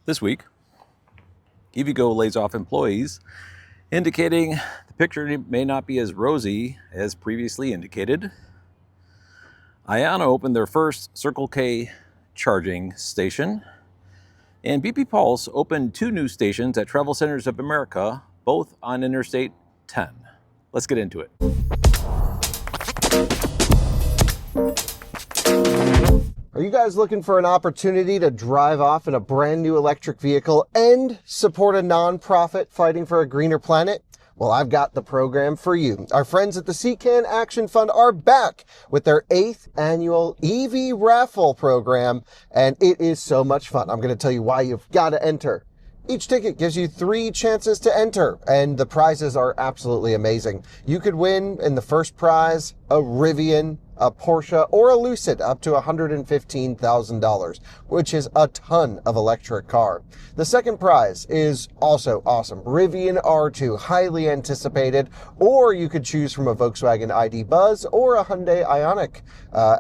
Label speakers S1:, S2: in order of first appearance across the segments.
S1: This week, EVgo lays off employees, indicating the picture may not be as rosy as previously indicated. IONNA opened their first Circle K charging station, and BP Pulse opened 2 new stations at Travel Centers of America, both on Interstate 10. Let's get into it.
S2: Are you guys looking for an opportunity to drive off in a brand new electric vehicle and support a nonprofit fighting for a greener planet? Well, I've got the program for you. Our friends at the CCAN Action Fund are back with their 8th annual EV Raffle program, and it is so much fun. I'm going to tell you why you've got to enter. Each ticket gives you 3 chances to enter, and the prizes are absolutely amazing. You could win in the first prize a Rivian, a Porsche, or a Lucid up to $115,000, which is a ton of electric car. The second prize is also awesome. Rivian R2, highly anticipated, or you could choose from a Volkswagen ID Buzz or a Hyundai Ioniq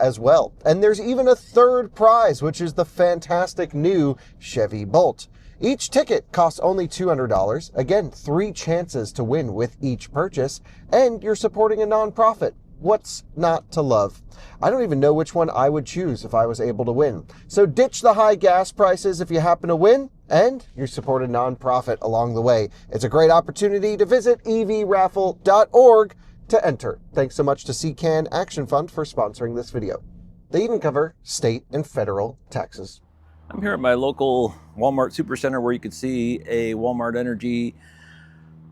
S2: as well. And there's even a third prize, which is the fantastic new Chevy Bolt. Each ticket costs only $200. Again, 3 chances to win with each purchase, and you're supporting a nonprofit. What's not to love? I don't even know which one I would choose if I was able to win. So ditch the high gas prices if you happen to win, and you support a nonprofit along the way. It's a great opportunity to visit evraffle.org to enter. Thanks so much to CCAN Action Fund for sponsoring this video. They even cover state and federal taxes.
S1: I'm here at my local Walmart Supercenter where you can see a Walmart Energy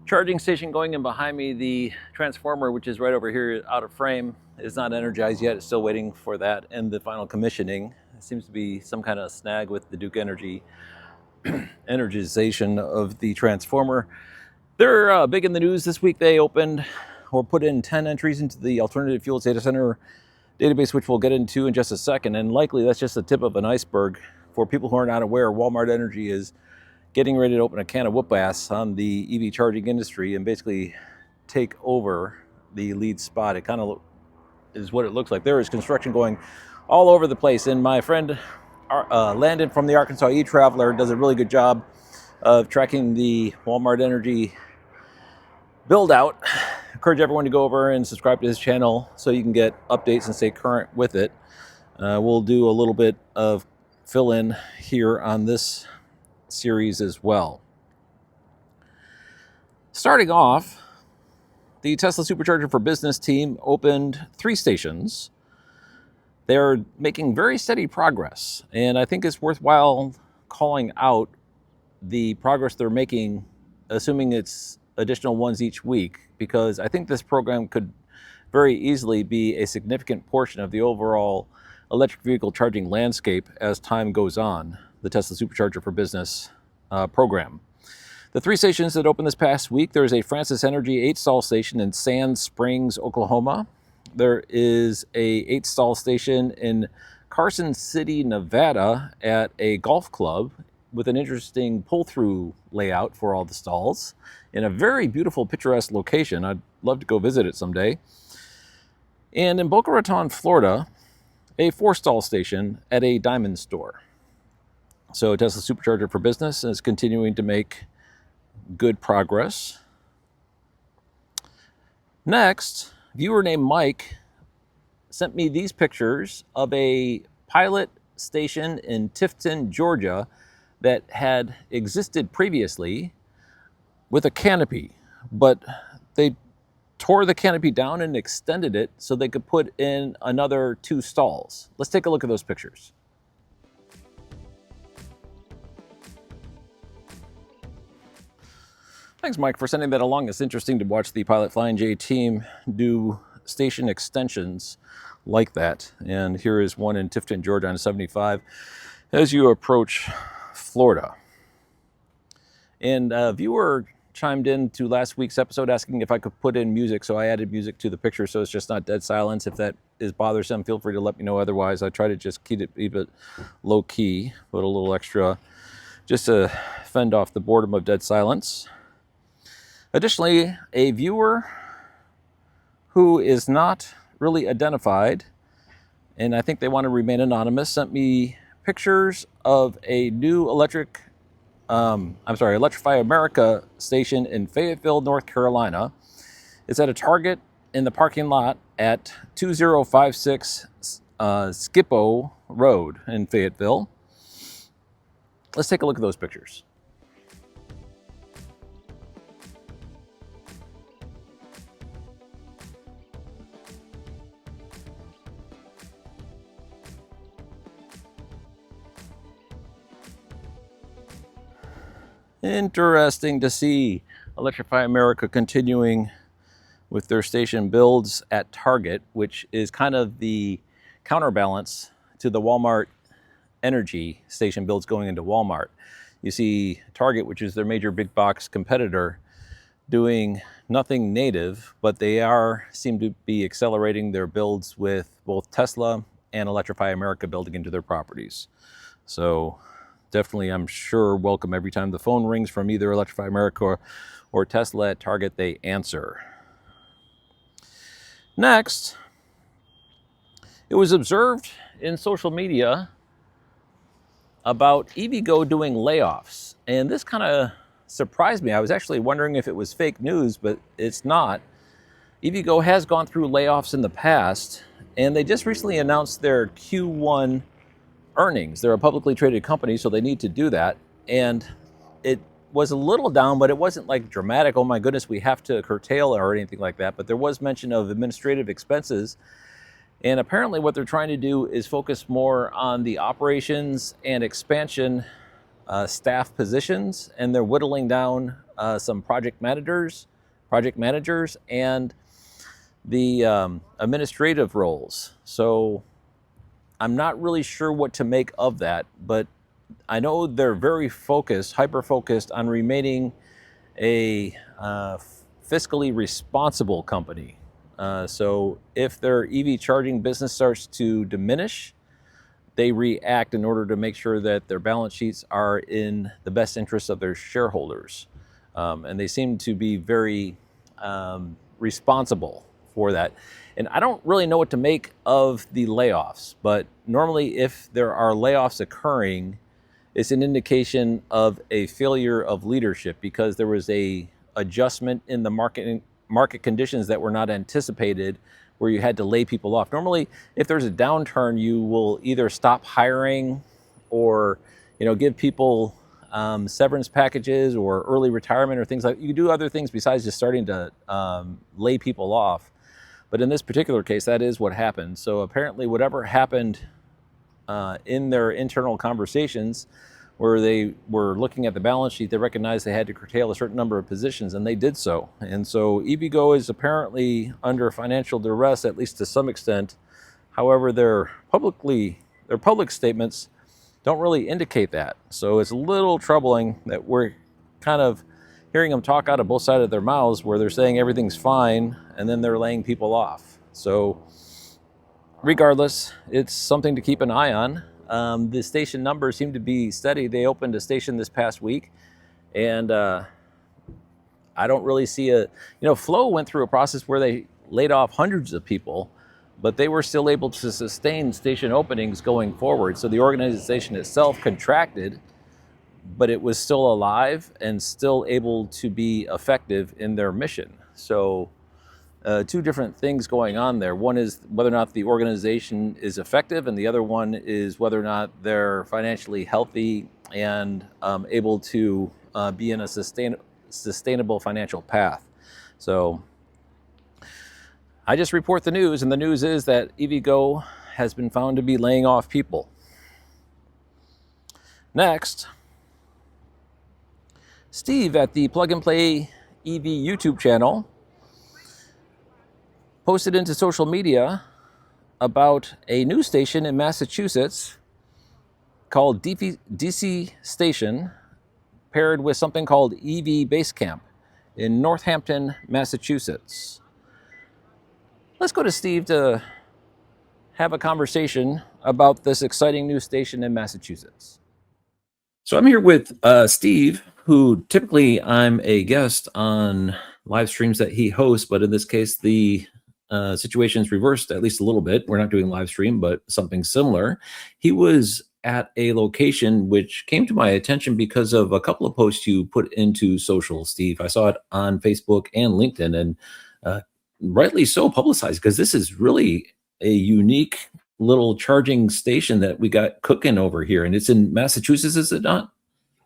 S1: charging station going in behind me. The transformer, which is right over here out of frame, is not energized yet. It's still waiting for that and the final commissioning. It seems to be some kind of snag with the Duke Energy energization of the transformer. They're big in the news this week. They opened or put in 10 entries into the alternative fuels data center database, which we'll get into in just a second. And likely that's just the tip of an iceberg. For people who are not aware, Walmart Energy is getting ready to open a can of whoop ass on the EV charging industry and basically take over the lead spot. It kind of is what it looks like. There is construction going all over the place, and my friend Landon from the Arkansas E-Traveler does a really good job of tracking the Walmart Energy Buildout. Encourage everyone to go over and subscribe to his channel so you can get updates and stay current with it. We'll do a little bit of fill in here on this series as well. Starting off, the Tesla Supercharger for Business team opened 3 stations. They're making very steady progress, and I think it's worthwhile calling out the progress they're making, assuming it's additional ones each week, because I think this program could very easily be a significant portion of the overall electric vehicle charging landscape as time goes on, the Tesla Supercharger for Business program. The 3 stations that opened this past week, there's a Francis Energy 8-stall station in Sand Springs, Oklahoma. There is a 8-stall station in Carson City, Nevada at a golf club with an interesting pull-through layout for all the stalls in a very beautiful, picturesque location. I'd love to go visit it someday. And in Boca Raton, Florida, a 4-stall station at a diamond store. So Tesla Supercharger for Business is continuing to make good progress. Next, a viewer named Mike sent me these pictures of a pilot station in Tifton, Georgia that had existed previously with a canopy, but they tore the canopy down and extended it so they could put in another 2 stalls. Let's take a look at those pictures. Thanks, Mike, for sending that along. It's interesting to watch the Pilot Flying J team do station extensions like that. And here is one in Tifton, Georgia on 75 as you approach Florida. And a viewer chimed in to last week's episode asking if I could put in music, so I added music to the picture so it's just not dead silence. If that is bothersome, feel free to let me know. Otherwise, I try to just keep it low key, put a little extra just to fend off the boredom of dead silence. Additionally, a viewer who is not really identified, and I think they want to remain anonymous, sent me pictures of a new electric Electrify America station in Fayetteville, North Carolina. It's at a Target in the parking lot at 2056 Skippo Road in Fayetteville. Let's take a look at those pictures. Interesting to see Electrify America continuing with their station builds at Target, which is kind of the counterbalance to the Walmart energy station builds going into Walmart. You see Target, which is their major big box competitor, doing nothing native, but they seem to be accelerating their builds with both Tesla and Electrify America building into their properties. So definitely, I'm sure, welcome every time the phone rings from either Electrify America or Tesla at Target, they answer. Next, it was observed in social media about EVgo doing layoffs. And this kind of surprised me. I was actually wondering if it was fake news, but it's not. EVgo has gone through layoffs in the past, and they just recently announced their Q1 earnings. They're a publicly traded company, so they need to do that. And it was a little down, but it wasn't like dramatic, oh my goodness, we have to curtail or anything like that. But there was mention of administrative expenses. And apparently what they're trying to do is focus more on the operations and expansion staff positions. And they're whittling down some project managers, and the administrative roles. So I'm not really sure what to make of that, but I know they're very focused, hyper-focused on remaining a fiscally responsible company. So if their EV charging business starts to diminish, they react in order to make sure that their balance sheets are in the best interest of their shareholders. And they seem to be very responsible for that. And I don't really know what to make of the layoffs, but normally if there are layoffs occurring, it's an indication of a failure of leadership because there was a adjustment in the market conditions that were not anticipated where you had to lay people off. Normally, if there's a downturn, you will either stop hiring or give people severance packages or early retirement or things like that. You do other things besides just starting to lay people off. But in this particular case, that is what happened. So apparently whatever happened in their internal conversations where they were looking at the balance sheet, they recognized they had to curtail a certain number of positions, and they did so. And so EVgo is apparently under financial duress, at least to some extent. However, their public statements don't really indicate that. So it's a little troubling that we're kind of hearing them talk out of both sides of their mouths where they're saying everything's fine and then they're laying people off. So regardless, it's something to keep an eye on. The station numbers seem to be steady. They opened a station this past week, and I don't really see Flow went through a process where they laid off hundreds of people, but they were still able to sustain station openings going forward. So the organization itself contracted, but it was still alive and still able to be effective in their mission. So two different things going on there. One is whether or not the organization is effective, and the other one is whether or not they're financially healthy and able to be in a sustainable financial path. So I just report the news, and the news is that EVgo has been found to be laying off people. Next, Steve at the Plug and Play EV YouTube channel posted into social media about a news station in Massachusetts called DC Station, paired with something called EV Base Camp in Northampton, Massachusetts. Let's go to Steve to have a conversation about this exciting new station in Massachusetts. So I'm here with Steve, who typically I'm a guest on live streams that he hosts, but in this case, the situation is reversed at least a little bit. We're not doing live stream, but something similar. He was at a location which came to my attention because of a couple of posts you put into social, Steve. I saw it on Facebook and LinkedIn, and rightly so publicized, because this is really a unique little charging station that we got cooking over here, and it's in Massachusetts, is it not?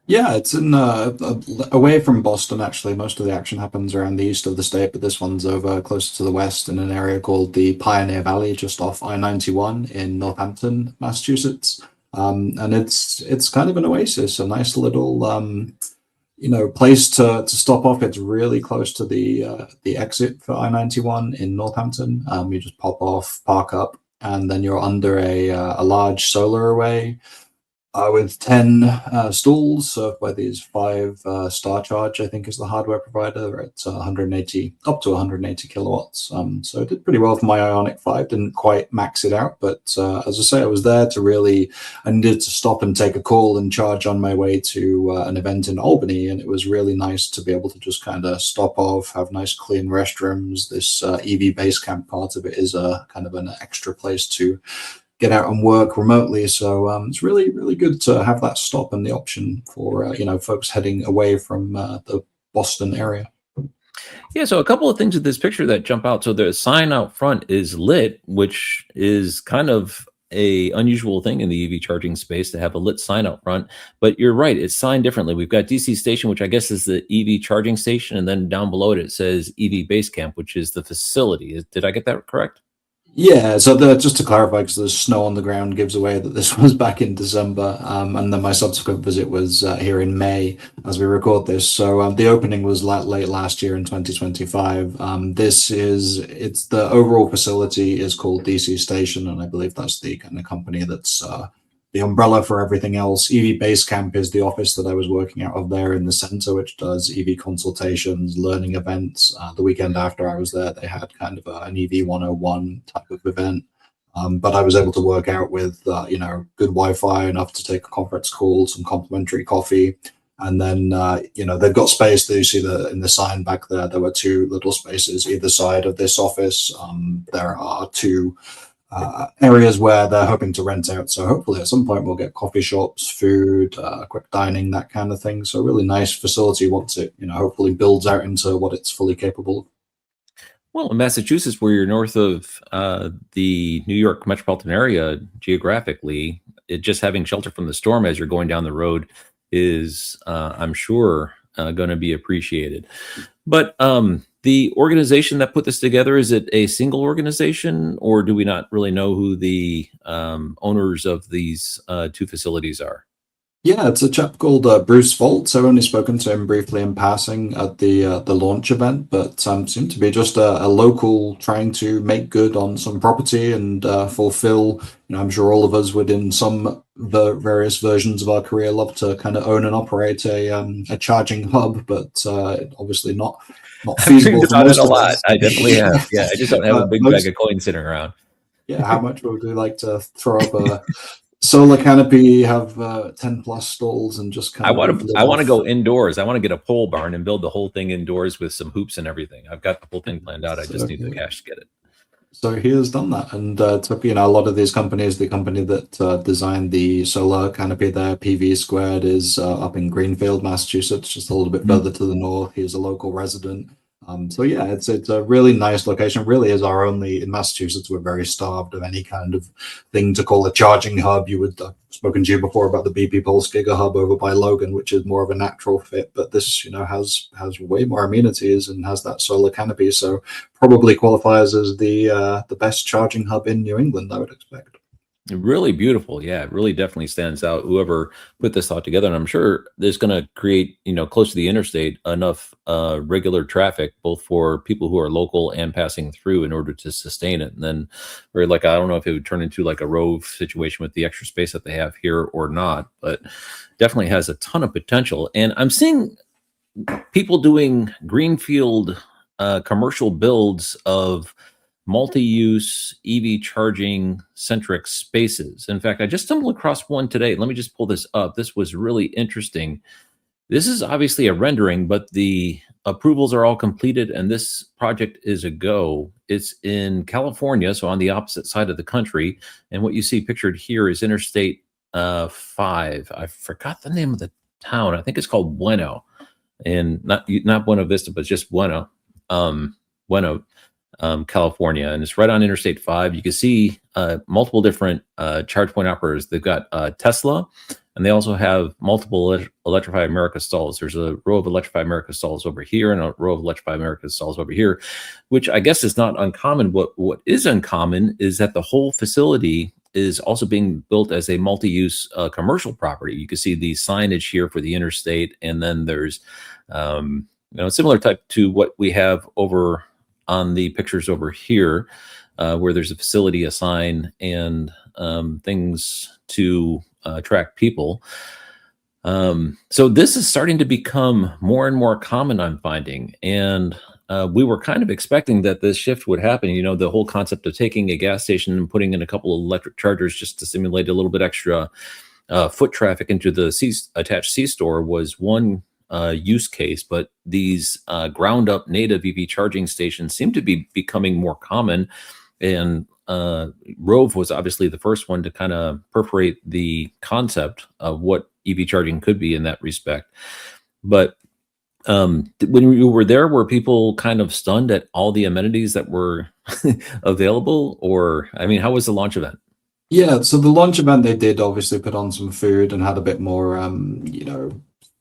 S3: Yeah, it's in away from Boston, actually. Most of the action happens around the east of the state, but this one's over closer to the west in an area called the Pioneer Valley, just off I-91 in Northampton, Massachusetts. And it's kind of an oasis, a nice little place to stop off. It's really close to the exit for I-91 in Northampton. You just pop off, park up, and then you're under a large solar array with 10 stalls served by these 5 Star Charge, I think is the hardware provider. It's 180 up to 180 kilowatts. So it did pretty well for my Ioniq 5. Didn't quite max it out, but as I say, I was there I needed to stop and take a call and charge on my way to an event in Albany, and it was really nice to be able to just kind of stop off, have nice clean restrooms. This EV base camp part of it is a kind of an extra place to get out and work remotely. So it's really, really good to have that stop and the option for, folks heading away from the Boston area.
S1: Yeah, so a couple of things with this picture that jump out. So the sign out front is lit, which is kind of a unusual thing in the EV charging space to have a lit sign out front. But you're right, it's signed differently. We've got DC Station, which I guess is the EV charging station, and then down below it says EV Base Camp, which is the facility. Did I get that correct?
S3: Yeah, so just to clarify, because there's snow on the ground gives away that this was back in December, and then my subsequent visit was here in May as we record this. So the opening was late last year in 2025. It's the overall facility is called DC Station, and I believe that's the kind of company that's the umbrella for everything else. EV Base Camp is the office that I was working out of there in the center, which does EV consultations, learning events. The weekend after I was there, they had kind of an EV 101 type of event. But I was able to work out with, good Wi-Fi, enough to take a conference call, some complimentary coffee. And then, they've got space. There you see in the sign back there, there were 2 little spaces either side of this office. There are 2 areas where they're hoping to rent out. So hopefully at some point we'll get coffee shops, food, quick dining, that kind of thing. So a really nice facility once it, hopefully builds out into what it's fully capable of.
S1: Well, in Massachusetts, where you're north of the New York metropolitan area geographically, just having shelter from the storm as you're going down the road is, I'm sure, going to be appreciated. But the organization that put this together, is it a single organization, or do we not really know who the owners of these 2 facilities are?
S3: Yeah, it's a chap called Bruce Foltz. I've only spoken to him briefly in passing at the launch event, but seemed to be just a local trying to make good on some property and fulfill. I'm sure all of us would, in some various versions of our career, love to kind of own and operate a charging hub, but obviously not feasible for most of us.
S1: I definitely have. Yeah, I just don't have a big bag of coins sitting around.
S3: Yeah, how much would we like to throw up a solar canopy, have 10 plus stalls, and just kind of
S1: I want to go indoors. I want to get a pole barn and build the whole thing indoors with some hoops and everything. I've got the whole thing planned out. I just need the cash to get it.
S3: So he has done that, and took a lot of these companies. The company that designed the solar canopy there, PV Squared, is up in Greenfield, Massachusetts, just a little bit further to the north. He's a local resident. So yeah, it's a really nice location. Really is our only, in Massachusetts, we're very starved of any kind of thing to call a charging hub. You would spoken to you before about the BP Pulse Giga Hub over by Logan, which is more of a natural fit, but this has way more amenities and has that solar canopy, so probably qualifies as the best charging hub in New England, I would expect.
S1: Really beautiful. Yeah, it really definitely stands out. Whoever put this thought together, and I'm sure there's going to create, close to the interstate, enough regular traffic, both for people who are local and passing through, in order to sustain it. And then, I don't know if it would turn into like a Rove situation with the extra space that they have here or not, but definitely has a ton of potential. And I'm seeing people doing greenfield commercial builds of multi-use EV charging centric spaces. In fact, I just stumbled across one today. Let me just pull this up. This was really interesting. This is obviously a rendering, but the approvals are all completed, and this project is a go. It's in California, so on the opposite side of the country. And what you see pictured here is Interstate 5. I forgot the name of the town. I think it's called Bueno, and not Buena Vista, but just Bueno, Bueno, California, and it's right on Interstate 5. You can see multiple different charge point operators. They've got Tesla, and they also have multiple Electrify America stalls. There's a row of Electrify America stalls over here and a row of Electrify America stalls over here, which I guess is not uncommon. What is uncommon is that the whole facility is also being built as a multi-use commercial property. You can see the signage here for the interstate, and then there's similar type to what we have over on the pictures over here, where there's a facility, a sign, and things to attract people. So this is starting to become more and more common, I'm finding. And we were kind of expecting that this shift would happen. You know, the whole concept of taking a gas station and putting in a couple of electric chargers just to simulate a little bit extra foot traffic into the attached C-store was one use case, but these ground up native EV charging stations seem to be becoming more common. And Rove was obviously the first one to kind of perforate the concept of what EV charging could be in that respect. But when you were there, were people kind of stunned at all the amenities that were available? Or, I mean, how was the launch event?
S3: Yeah, so the launch event, they did obviously put on some food and had a bit more,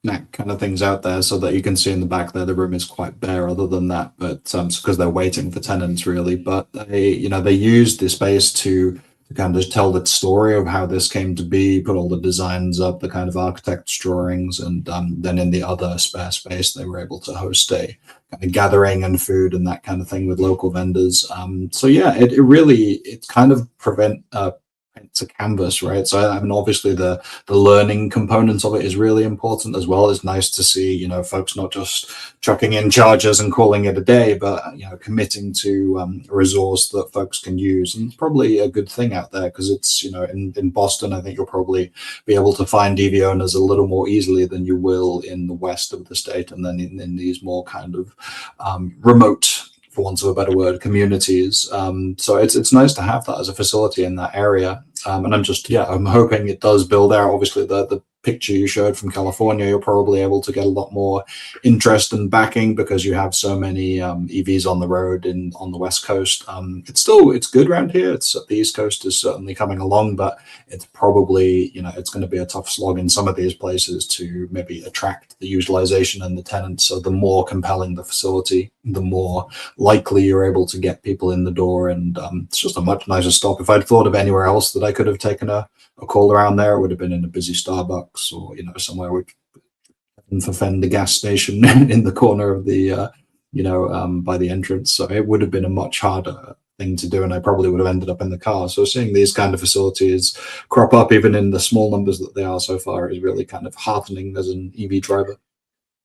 S3: snack kind of things out there, so that you can see in the back there, the room is quite bare other than that, but because they're waiting for tenants really. But they used the space to kind of tell the story of how this came to be, put all the designs up, the kind of architect's drawings, and then in the other spare space, they were able to host a kind of gathering and food and that kind of thing with local vendors. So yeah, it kind of it's a canvas, right? So I mean, obviously the learning component of it is really important as well. It's nice to see, folks not just chucking in chargers and calling it a day, but committing to a resource that folks can use. And it's probably a good thing out there, because it's in Boston, I think you'll probably be able to find EV owners a little more easily than you will in the west of the state, and then in these more kind of remote, for want of a better word, communities. So it's nice to have that as a facility in that area. And I'm hoping it does build out. Obviously, the picture you showed from California, you're probably able to get a lot more interest and backing because you have so many EVs on the road on the West Coast. It's good around here. The East Coast is certainly coming along, but it's probably, it's going to be a tough slog in some of these places to maybe attract the utilization and the tenants. So the more compelling the facility, the more likely you're able to get people in the door. And it's just a much nicer stop. If I'd thought of anywhere else that I could have taken a call around there, it would have been in a busy Starbucks or somewhere with for Fend, the gas station in the corner of the by the entrance. So it would have been a much harder thing to do, and I probably would have ended up in the car. So seeing these kind of facilities crop up, even in the small numbers that they are so far, is really kind of heartening as an EV driver.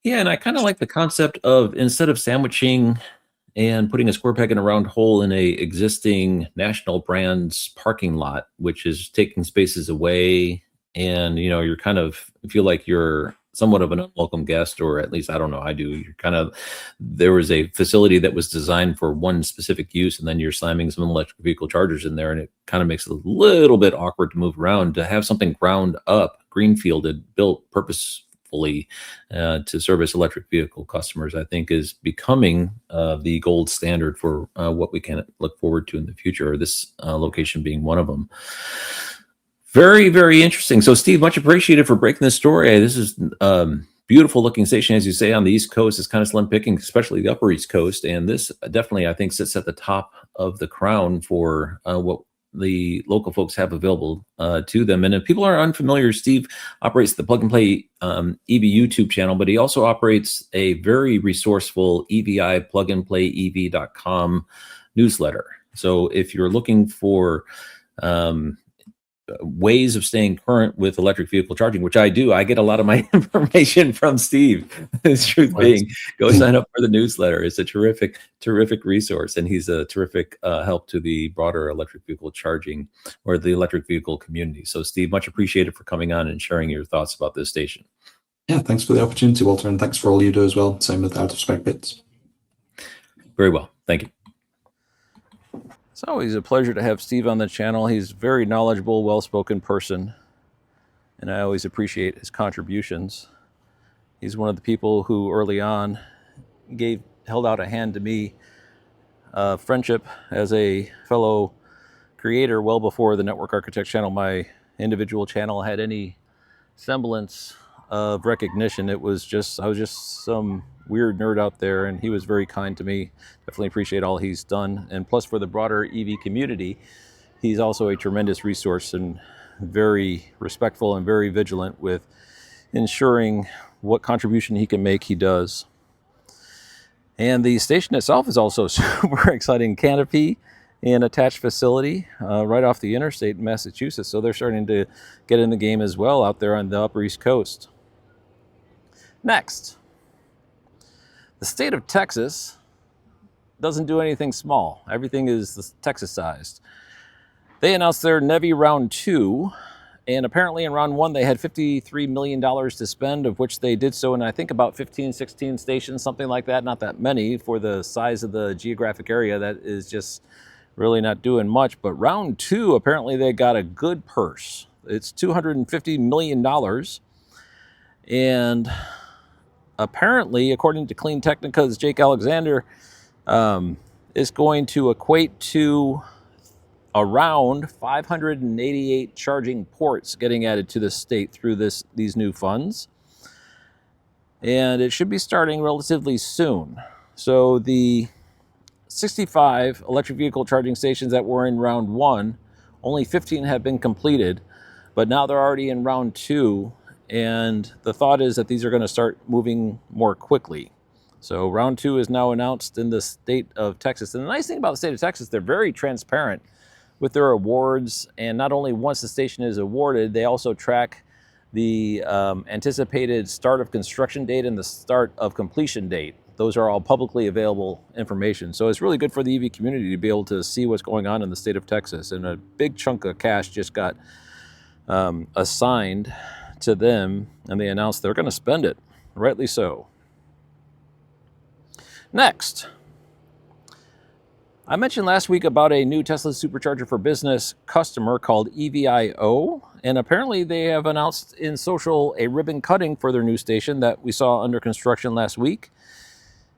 S1: Yeah, and I kind of like the concept of, instead of sandwiching and putting a square peg in a round hole in a existing national brand's parking lot, which is taking spaces away, and you're kind of feel like you're somewhat of an unwelcome guest, or at least I don't know, I do. You're kind of, there was a facility that was designed for one specific use, and then you're slamming some electric vehicle chargers in there, and it kind of makes it a little bit awkward to move around. To have something ground up, greenfielded, built purposefully to service electric vehicle customers, I think is becoming the gold standard for what we can look forward to in the future, this location being one of them. Very, very interesting. So, Steve, much appreciated for breaking this story. This is beautiful looking station, as you say, on the East Coast. It's kind of slim picking, especially the Upper East Coast. And this definitely, I think, sits at the top of the crown for what the local folks have available to them. And if people are unfamiliar, Steve operates the Plug and Play EV YouTube channel, but he also operates a very resourceful EVI plugandplayev.com newsletter. So if you're looking for ways of staying current with electric vehicle charging, which I do, I get a lot of my information from Steve. The truth being, go sign up for the newsletter. It's a terrific resource, and he's a terrific help to the broader electric vehicle charging or the electric vehicle community. So, Steve, much appreciated for coming on and sharing your thoughts about this station.
S3: Yeah, thanks for the opportunity, Walter, and thanks for all you do as well. Same with Out of Spec Bits.
S1: Very well, thank you. It's always a pleasure to have Steve on the channel. He's a very knowledgeable, well-spoken person. and I always appreciate his contributions. He's one of the people who early on held out a hand to me, friendship as a fellow creator well before the Network Architect channel, my individual channel, had any semblance of recognition. I was just some weird nerd out there, and he was very kind to me. Definitely appreciate all he's done. And plus, for the broader EV community, he's also a tremendous resource and very respectful and very vigilant with ensuring what contribution he can make, he does. And the station itself is also super exciting. Canopy and attached facility right off the interstate in Massachusetts. So they're starting to get in the game as well out there on the Upper East Coast. Next, the state of Texas doesn't do anything small. Everything is Texas-sized. They announced their NEVI Round 2, and apparently in Round 1 they had $53 million to spend, of which they did so in I think about 15, 16 stations, something like that. Not that many for the size of the geographic area. That is just really not doing much. But Round 2, apparently they got a good purse. It's $250 million. And apparently, according to Clean Technica's Jake Alexander, is going to equate to around 588 charging ports getting added to the state through these new funds. And it should be starting relatively soon. So the 65 electric vehicle charging stations that were in Round 1, only 15 have been completed, but now they're already in Round 2, and the thought is that these are going to start moving more quickly. So Round 2 is now announced in the state of Texas. And the nice thing about the state of Texas, they're very transparent with their awards, and not only once the station is awarded, they also track the anticipated start of construction date and the start of completion date. Those are all publicly available information. So it's really good for the EV community to be able to see what's going on in the state of Texas. And a big chunk of cash just got assigned to them, and they announced they're going to spend it, rightly so. Next, I mentioned last week about a new Tesla Supercharger for Business customer called EVIO, and apparently they have announced in social a ribbon cutting for their new station that we saw under construction last week.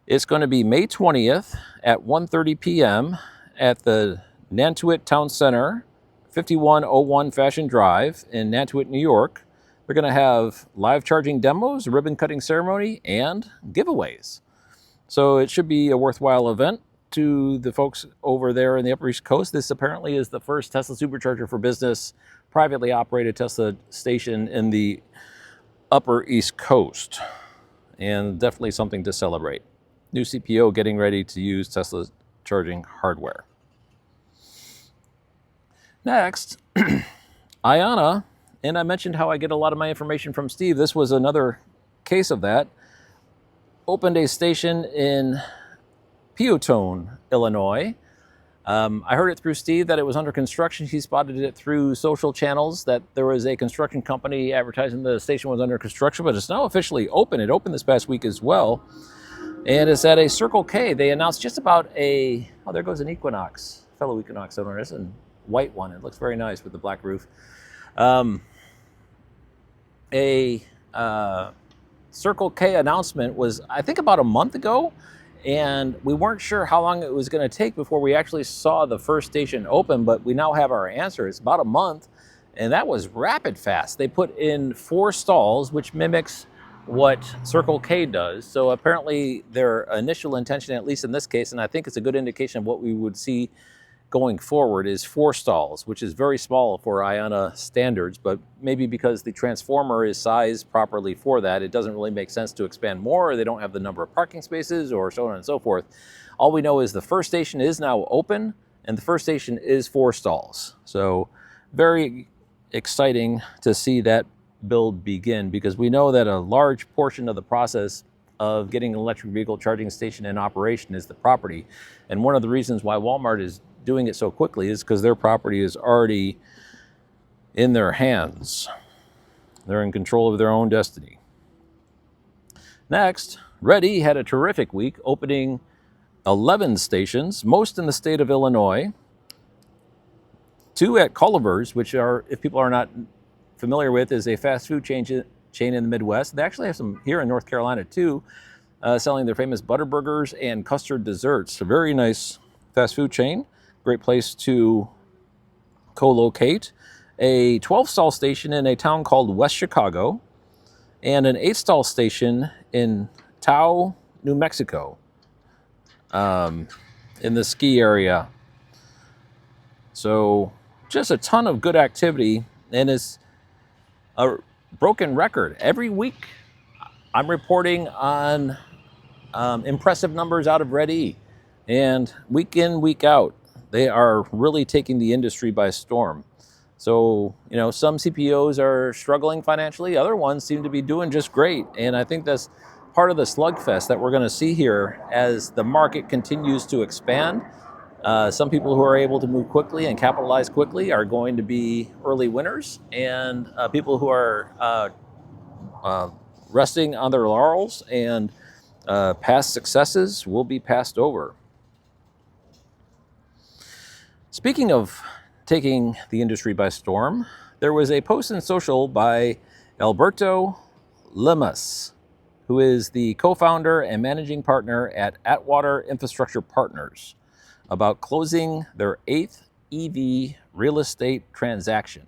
S1: It's going to be May 20th at 1:30 p.m. at the Nantucket Town Center, 5101 Fashion Drive in Nantucket, New York. They're going to have live charging demos, a ribbon cutting ceremony, and giveaways. So it should be a worthwhile event to the folks over there in the Upper East Coast. This apparently is the first Tesla Supercharger for Business privately operated Tesla station in the Upper East Coast, and definitely something to celebrate. New CPO getting ready to use Tesla charging hardware. Next, IONNA, and I mentioned how I get a lot of my information from Steve. This was another case of that. Opened a station in Peotone, Illinois. I heard it through Steve that it was under construction. He spotted it through social channels that there was a construction company advertising the station was under construction, but it's now officially open. It opened this past week as well. And it's at a Circle K. They announced just about oh, there goes an Equinox, fellow Equinox owner. It's a white one. It looks very nice with the black roof. Circle K announcement was, I think, about a month ago, and we weren't sure how long it was going to take before we actually saw the first station open, but we now have our answer. It's about a month, and that was rapid fast. They put in 4 stalls, which mimics what Circle K does. So apparently their initial intention, at least in this case, and I think it's a good indication of what we would see going forward, is 4 stalls, which is very small for IONNA standards, but maybe because the transformer is sized properly for that, it doesn't really make sense to expand more, or they don't have the number of parking spaces, or so on and so forth. All we know is the first station is now open, and the first station is 4 stalls. So very exciting to see that build begin, because we know that a large portion of the process of getting an electric vehicle charging station in operation is the property. And one of the reasons why Walmart is doing it so quickly is because their property is already in their hands. They're in control of their own destiny. Next, Reddy had a terrific week, opening 11 stations, most in the state of Illinois, 2 at Culver's, which are, if people are not familiar with, is a fast food chain in the Midwest. They actually have some here in North Carolina too, selling their famous butter burgers and custard desserts. A very nice fast food chain. Great place to co-locate. A 12-stall station in a town called West Chicago, and an 8-stall station in Taos, New Mexico, in the ski area. So just a ton of good activity, and it's a broken record. Every week I'm reporting on impressive numbers out of Red E, and week in, week out, they are really taking the industry by storm. So, you know, some CPOs are struggling financially, other ones seem to be doing just great, and I think that's part of the slugfest that we're going to see here as the market continues to expand. Some people who are able to move quickly and capitalize quickly are going to be early winners, and people who are resting on their laurels and past successes will be passed over. Speaking of taking the industry by storm, there was a post in social by Alberto Lemus, who is the co-founder and managing partner at Atwater Infrastructure Partners, about closing their 8th EV real estate transaction.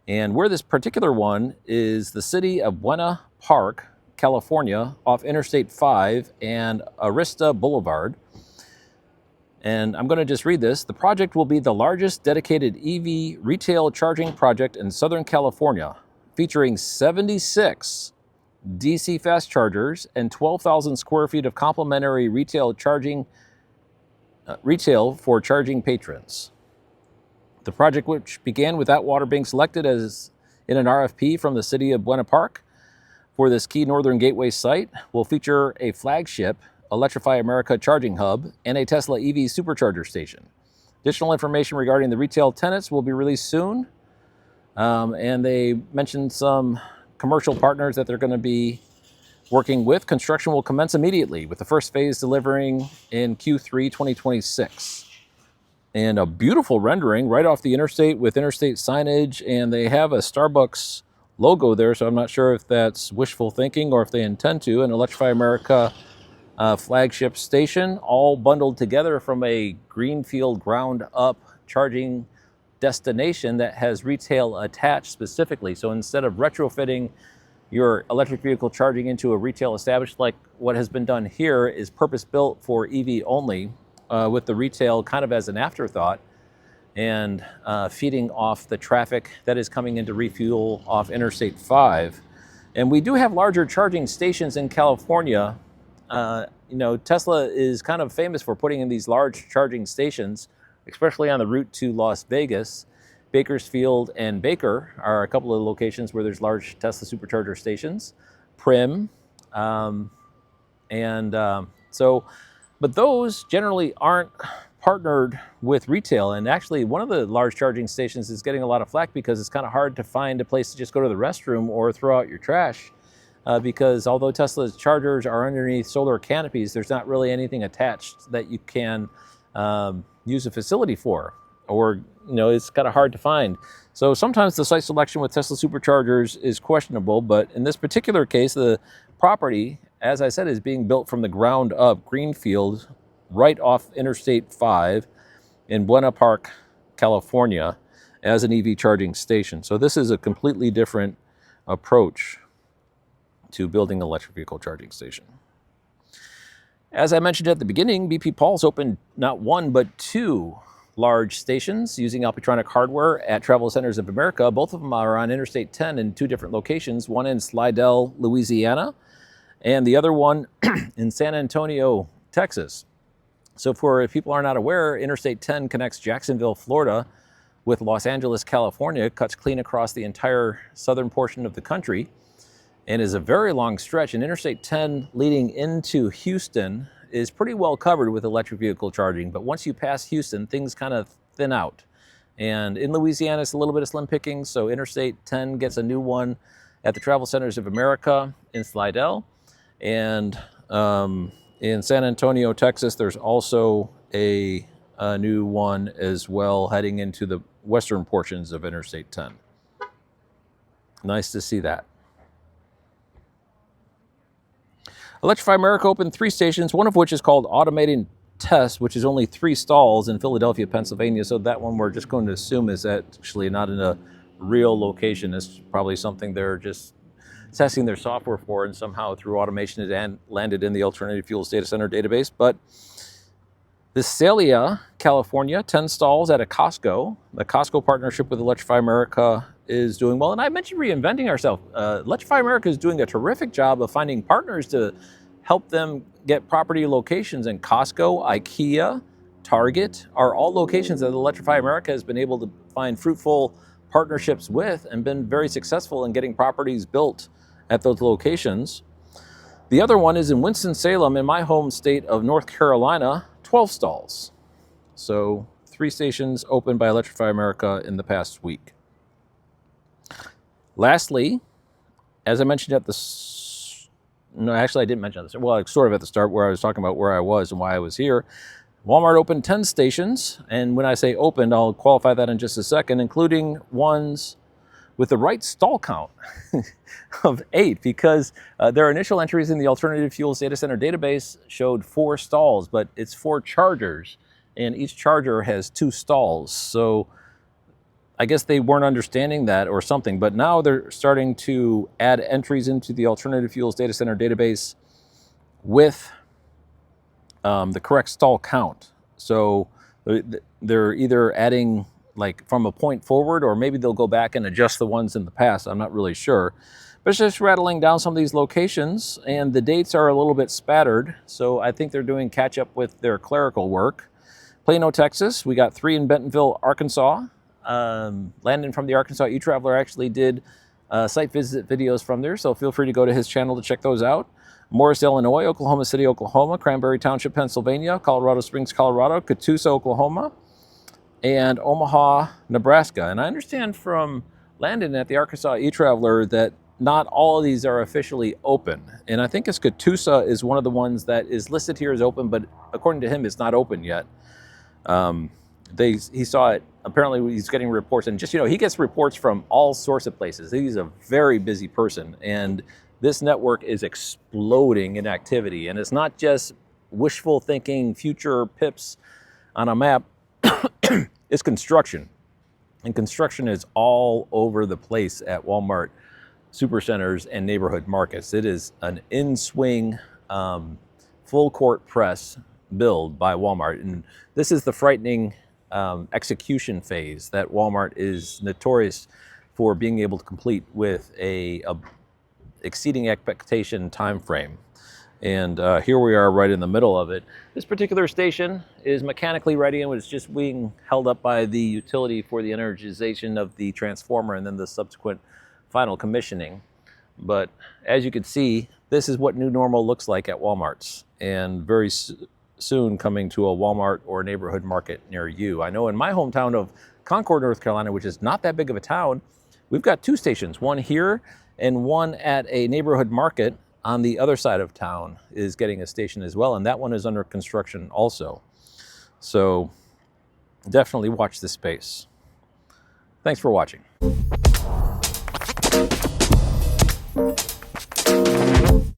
S1: And where this particular one is the city of Buena Park, California, off Interstate 5 and Arista Boulevard. And I'm going to just read this. The project will be the largest dedicated EV retail charging project in Southern California, featuring 76 DC fast chargers and 12,000 square feet of complimentary retail for charging patrons. The project, which began with Atwater being selected as in an RFP from the city of Buena Park for this key Northern Gateway site, will feature a flagship Electrify America charging hub and a Tesla EV Supercharger station. Additional information regarding the retail tenants will be released soon. And they mentioned some commercial partners that they're going to be working with. Construction will commence immediately, with the first phase delivering in Q3 2026. And a beautiful rendering right off the interstate with interstate signage, and they have a Starbucks logo there, so I'm not sure if that's wishful thinking or if they intend to. An Electrify America flagship station, all bundled together from a greenfield ground up charging destination that has retail attached specifically. So instead of retrofitting your electric vehicle charging into a retail establishment, like what has been done here, is purpose built for EV only, with the retail kind of as an afterthought, and feeding off the traffic that is coming in to refuel off Interstate 5. And we do have larger charging stations in California. You know, Tesla is kind of famous for putting in these large charging stations, especially on the route to Las Vegas. Bakersfield and Baker are a couple of locations where there's large Tesla supercharger stations. Prim, but those generally aren't partnered with retail. And actually, one of the large charging stations is getting a lot of flack because it's kind of hard to find a place to just go to the restroom or throw out your trash. Because although Tesla's chargers are underneath solar canopies, there's not really anything attached that you can use a facility for, or, you know, it's kind of hard to find. So sometimes the site selection with Tesla superchargers is questionable, but in this particular case, the property, as I said, is being built from the ground up, greenfield, right off Interstate 5 in Buena Park, California, as an EV charging station. So this is a completely different approach to building an electric vehicle charging station. As I mentioned at the beginning, BP Pulse opened not one, but 2 large stations using Alpitronic hardware at Travel Centers of America. Both of them are on Interstate 10 in 2 different locations, one in Slidell, Louisiana, and the other one in San Antonio, Texas. So if people are not aware, Interstate 10 connects Jacksonville, Florida with Los Angeles, California, cuts clean across the entire southern portion of the country, and is a very long stretch. And Interstate 10 leading into Houston is pretty well covered with electric vehicle charging. But once you pass Houston, things kind of thin out. And in Louisiana, it's a little bit of slim pickings. So Interstate 10 gets a new one at the Travel Centers of America in Slidell. And in San Antonio, Texas, there's also a new one as well heading into the western portions of Interstate 10. Nice to see that. Electrify America opened 3 stations, one of which is called Automated Test, which is only 3 stalls in Philadelphia, Pennsylvania. So that one we're just going to assume is actually not in a real location. It's probably something they're just testing their software for, and somehow through automation it landed in the alternative fuels data center database. But Visalia, California, 10 stalls at a Costco. The Costco partnership with Electrify America is doing well. And I mentioned reinventing ourselves. Electrify America is doing a terrific job of finding partners to help them get property locations. And Costco, IKEA, Target are all locations that Electrify America has been able to find fruitful partnerships with and been very successful in getting properties built at those locations. The other one is in Winston-Salem, in my home state of North Carolina, 12 stalls. So 3 stations opened by Electrify America in the past week. Lastly, as I mentioned at the no, actually I didn't mention this. Well, sort of at the start where I was talking about where I was and why I was here. Walmart opened 10 stations, and when I say opened, I'll qualify that in just a second, including ones with the right stall count of 8, because their initial entries in the alternative fuels data center database showed 4 stalls, but it's 4 chargers, and each charger has 2 stalls. So I guess they weren't understanding that or something, but now they're starting to add entries into the alternative fuels data center database with the correct stall count. So they're either adding like from a point forward, or maybe they'll go back and adjust the ones in the past. I'm not really sure. But it's just rattling down some of these locations, and the dates are a little bit spattered. So I think they're doing catch up with their clerical work. Plano, Texas, we got 3 in Bentonville, Arkansas. Landon from the Arkansas E-Traveler actually did site visit videos from there, so feel free to go to his channel to check those out. Morris, Illinois, Oklahoma City, Oklahoma, Cranberry Township, Pennsylvania, Colorado Springs, Colorado, Catoosa, Oklahoma, and Omaha, Nebraska. And I understand from Landon at the Arkansas E-Traveler that not all of these are officially open. And I think Catoosa is one of the ones that is listed here as open, but according to him, it's not open yet. He saw it, apparently he's getting reports, and just, he gets reports from all sorts of places. He's a very busy person, and this network is exploding in activity. And it's not just wishful thinking, future pips on a map. It's construction. And construction is all over the place at Walmart supercenters and neighborhood markets. It is an in-swing, full court press build by Walmart. And this is the frightening execution phase that Walmart is notorious for being able to complete with a exceeding expectation time frame. And here we are right in the middle of it. This particular station is mechanically ready and was just being held up by the utility for the energization of the transformer and then the subsequent final commissioning. But as you can see, this is what new normal looks like at Walmarts, and very soon coming to a Walmart or neighborhood market near you. I know in my hometown of Concord, North Carolina, which is not that big of a town, we've got 2 stations, one here and one at a neighborhood market on the other side of town is getting a station as well, and that one is under construction also. So definitely watch this space. Thanks for watching.